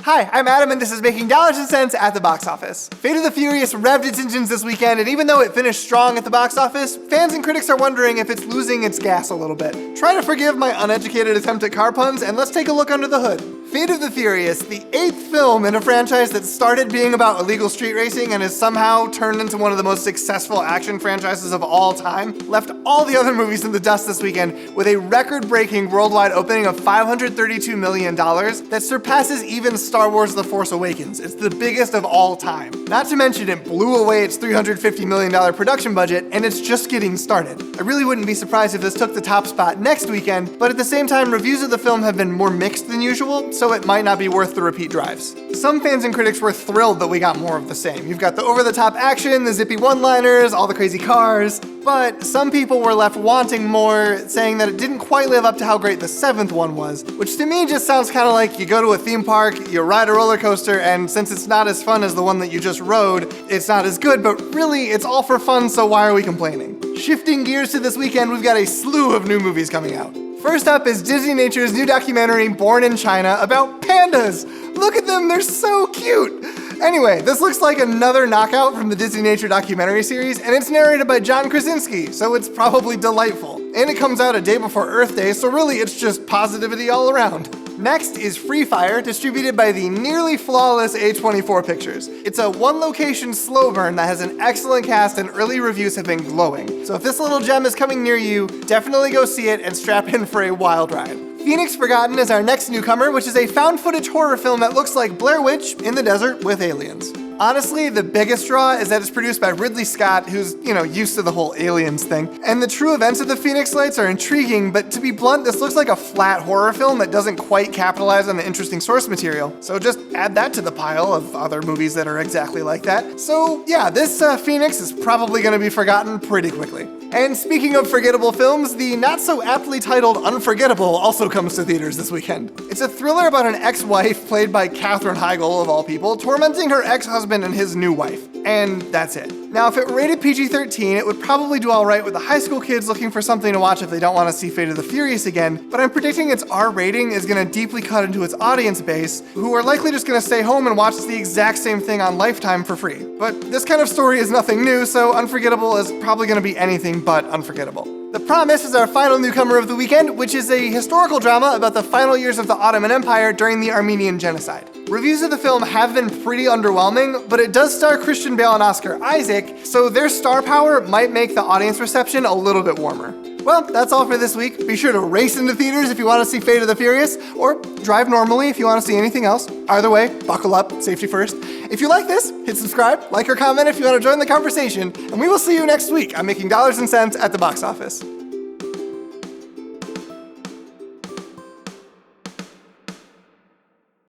Hi, I'm Adam, and this is Making Dollars and Cents at the box office. Fate of the Furious revved its engines this weekend, and even though it finished strong at the box office, fans and critics are wondering if it's losing its gas a little bit. Try to forgive my uneducated attempt at car puns, and let's take a look under the hood. Fate of the Furious, the 8th film in a franchise that started being about illegal street racing and has somehow turned into one of the most successful action franchises of all time, left all the other movies in the dust this weekend with a record-breaking worldwide opening of $532 million that surpasses even Star Wars The Force Awakens. It's the biggest of all time. Not to mention it blew away its $350 million production budget, and it's just getting started. I really wouldn't be surprised if this took the top spot next weekend, but at the same time, reviews of the film have been more mixed than usual, so it might not be worth the repeat drives. Some fans and critics were thrilled that we got more of the same. You've got the over-the-top action, the zippy one-liners, all the crazy cars, but some people were left wanting more, saying that it didn't quite live up to how great the 7th one was, which to me just sounds kind of like you go to a theme park, you ride a roller coaster, and since it's not as fun as the one that you just rode, it's not as good, but really, it's all for fun, so why are we complaining? Shifting gears to this weekend, we've got a slew of new movies coming out. First up is Disney Nature's new documentary, Born in China, about pandas. Look at them, they're so cute. Anyway, this looks like another knockout from the Disney Nature documentary series, and it's narrated by John Krasinski, so it's probably delightful. And it comes out a day before Earth Day, so really it's just positivity all around. Next is Free Fire, distributed by the nearly flawless A24 Pictures. It's a one-location slow burn that has an excellent cast and early reviews have been glowing. So if this little gem is coming near you, definitely go see it and strap in for a wild ride. Phoenix Forgotten is our next newcomer, which is a found-footage horror film that looks like Blair Witch in the desert with aliens. Honestly, the biggest draw is that it's produced by Ridley Scott, who's, used to the whole aliens thing. And the true events of the Phoenix Lights are intriguing, but to be blunt, this looks like a flat horror film that doesn't quite capitalize on the interesting source material. So just add that to the pile of other movies that are exactly like that. So yeah, this Phoenix is probably gonna be forgotten pretty quickly. And speaking of forgettable films, the not so aptly titled Unforgettable also comes to theaters this weekend. It's a thriller about an ex-wife, played by Katherine Heigl of all people, tormenting her ex-husband and his new wife. And that's it. Now, if it rated PG-13, it would probably do all right with the high school kids looking for something to watch if they don't want to see Fate of the Furious again, but I'm predicting its R rating is going to deeply cut into its audience base, who are likely just going to stay home and watch the exact same thing on Lifetime for free. But this kind of story is nothing new, so Unforgettable is probably going to be anything but unforgettable. The Promise is our final newcomer of the weekend, which is a historical drama about the final years of the Ottoman Empire during the Armenian Genocide. Reviews of the film have been pretty underwhelming, but it does star Christian Bale and Oscar Isaac, so their star power might make the audience reception a little bit warmer. Well, that's all for this week. Be sure to race into theaters if you want to see Fate of the Furious, or drive normally if you want to see anything else. Either way, buckle up, safety first. If you like this, hit subscribe, like or comment if you want to join the conversation, and we will see you next week on Making Dollars and Cents at the box office.